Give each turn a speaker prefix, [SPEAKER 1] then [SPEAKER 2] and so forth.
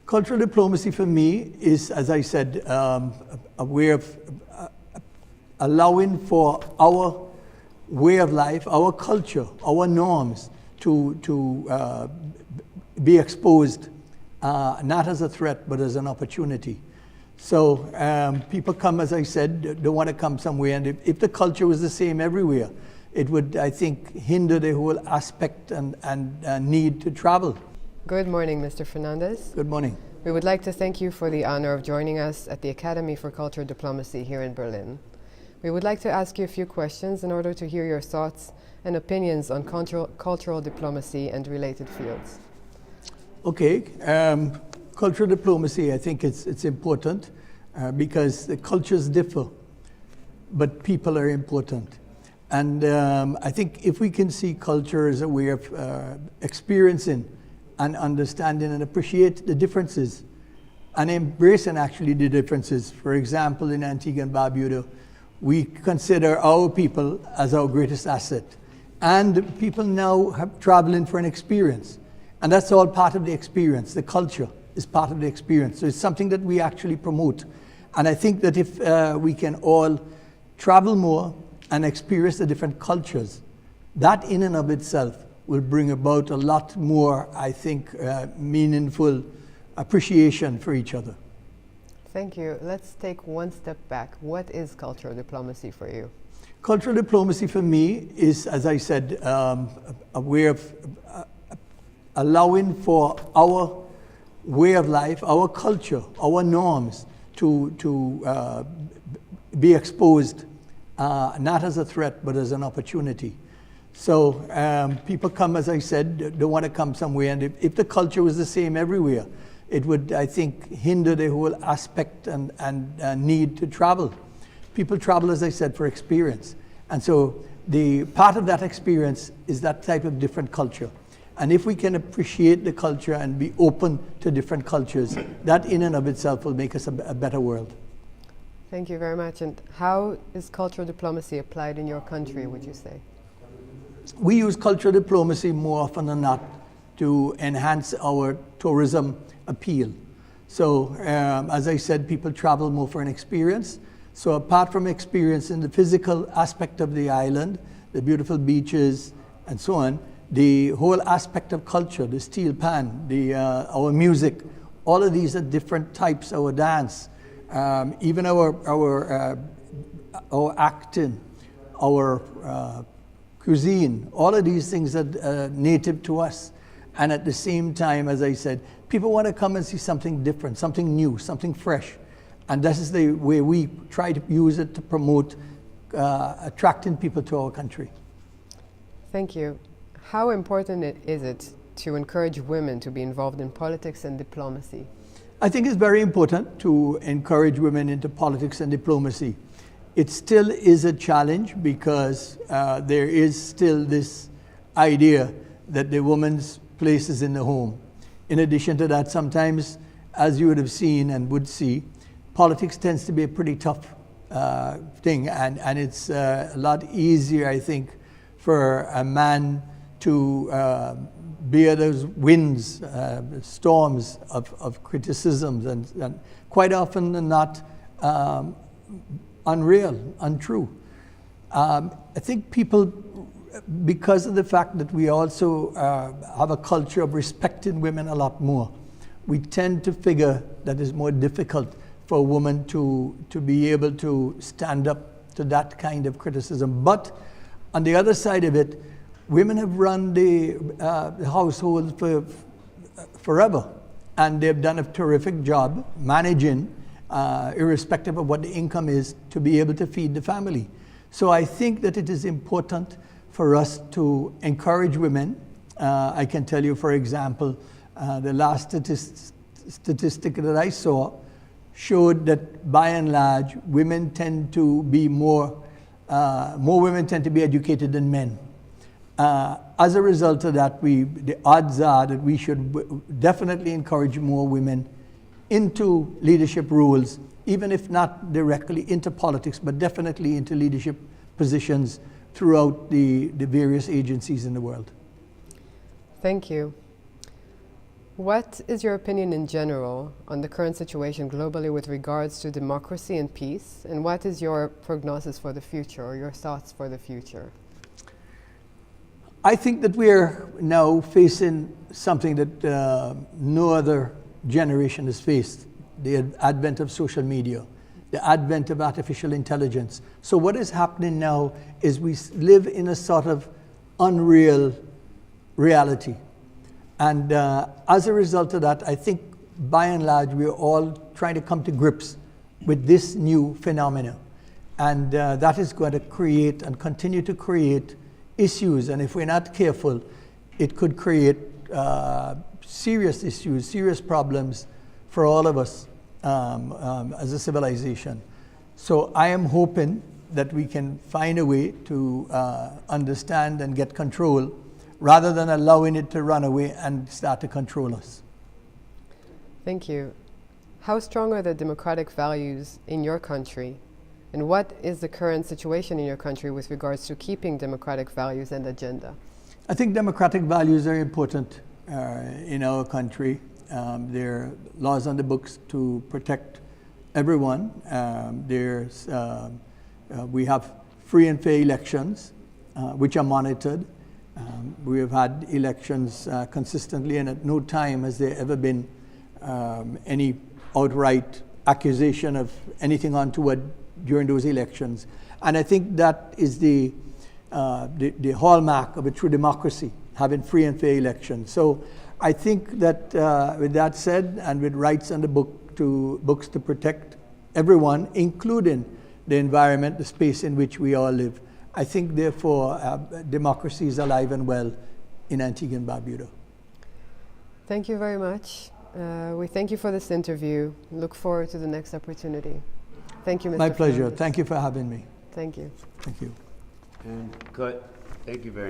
[SPEAKER 1] Cultural diplomacy for me is, as I said, a way of allowing for our way of life, our culture, our norms to be exposed, not as a threat, but as an opportunity. So people come, as I said, they want to come somewhere, and if the culture was the same everywhere, it would, I think, hinder the whole aspect and need to travel.
[SPEAKER 2] Good morning, Mr. Fernandez.
[SPEAKER 1] Good morning.
[SPEAKER 2] We would like to thank you for the honor of joining us at the Academy for Cultural Diplomacy here in Berlin. We would like to ask you a few questions in order to hear your thoughts and opinions on cultural diplomacy and related fields.
[SPEAKER 1] Okay, cultural diplomacy, I think it's important because the cultures differ, but people are important. And I think if we can see culture as a way of experiencing and understanding and appreciate the differences and embracing actually the differences. For example, in Antigua and Barbuda, we consider our people as our greatest asset. And people now have traveling for an experience. And that's all part of the experience. The culture is part of the experience. So it's something that we actually promote. And I think that if we can all travel more and experience the different cultures, that in and of itself will bring about a lot more, I think, meaningful appreciation for each other.
[SPEAKER 2] Thank you. Let's take one step back. What is cultural diplomacy for you?
[SPEAKER 1] Cultural diplomacy for me is, as I said, a way of allowing for our way of life, our culture, our norms to be exposed, not as a threat, but as an opportunity. So people come, as I said, they want to come somewhere, and if the culture was the same everywhere, it would, I think, hinder the whole aspect and need to travel. People travel, as I said, for experience. And so the part of that experience is that type of different culture. And if we can appreciate the culture and be open to different cultures, that in and of itself will make us a better world.
[SPEAKER 2] Thank you very much. And how is cultural diplomacy applied in your country, would you say?
[SPEAKER 1] We use cultural diplomacy more often than not to enhance our tourism appeal. So, as I said, people travel more for an experience. So apart from experiencing the physical aspect of the island, the beautiful beaches and so on, the whole aspect of culture, the steel pan, our music, all of these are different types, our dance, even our acting, our cuisine, all of these things are native to us. And at the same time, as I said, people want to come and see something different, something new, something fresh. And this is the way we try to use it to promote attracting people to our country.
[SPEAKER 2] Thank you. How important is it to encourage women to be involved in politics and diplomacy?
[SPEAKER 1] I think it's very important to encourage women into politics and diplomacy. It still is a challenge because there is still this idea that the woman's place is in the home. In addition to that, sometimes, as you would have seen and would see, politics tends to be a pretty tough thing, and it's a lot easier, I think, for a man to bear those winds, storms of criticisms, and quite often not unreal, untrue. I think people, because of the fact that we also have a culture of respecting women a lot more, we tend to figure that it's more difficult for a woman to be able to stand up to that kind of criticism. But on the other side of it, women have run the household for forever, and they've done a terrific job managing, irrespective of what the income is, to be able to feed the family. So I think that it is important for us to encourage women. I can tell you, for example, the last statistic that I saw showed that by and large, women tend to be more women tend to be educated than men. As a result of that, the odds are that we should definitely encourage more women into leadership roles, even if not directly into politics, but definitely into leadership positions throughout the various agencies in the world.
[SPEAKER 2] Thank you. What is your opinion in general on the current situation globally with regards to democracy and peace? And what is your prognosis for the future, or your thoughts for the future?
[SPEAKER 1] I think that we're now facing something that no other generation has faced: the advent of social media, the advent of artificial intelligence. So what is happening now is we live in a sort of unreal reality. And as a result of that, I think by and large, we're all trying to come to grips with this new phenomenon. And that is going to create and continue to create issues. And if we're not careful, it could create serious issues, serious problems for all of us as a civilization. So I am hoping that we can find a way to understand and get control, rather than allowing it to run away and start to control us.
[SPEAKER 2] Thank you. How strong are the democratic values in your country? And what is the current situation in your country with regards to keeping democratic values and agenda?
[SPEAKER 1] I think democratic values are important in our country. There are laws on the books to protect everyone. We have free and fair elections, which are monitored. We have had elections consistently, and at no time has there ever been any outright accusation of anything untoward during those elections. And I think that is the hallmark of a true democracy, having free and fair elections. So I think that with that said, and with rights on the books to protect everyone, including the environment, the space in which we all live, I think, therefore, democracy is alive and well in Antigua and Barbuda.
[SPEAKER 2] Thank you very much. We thank you for this interview. Look forward to the next opportunity. Thank you, Mr.
[SPEAKER 1] My pleasure.
[SPEAKER 2] Fernandez.
[SPEAKER 1] Thank you for having me.
[SPEAKER 2] Thank you.
[SPEAKER 1] Thank you.
[SPEAKER 3] And cut. Thank you very much.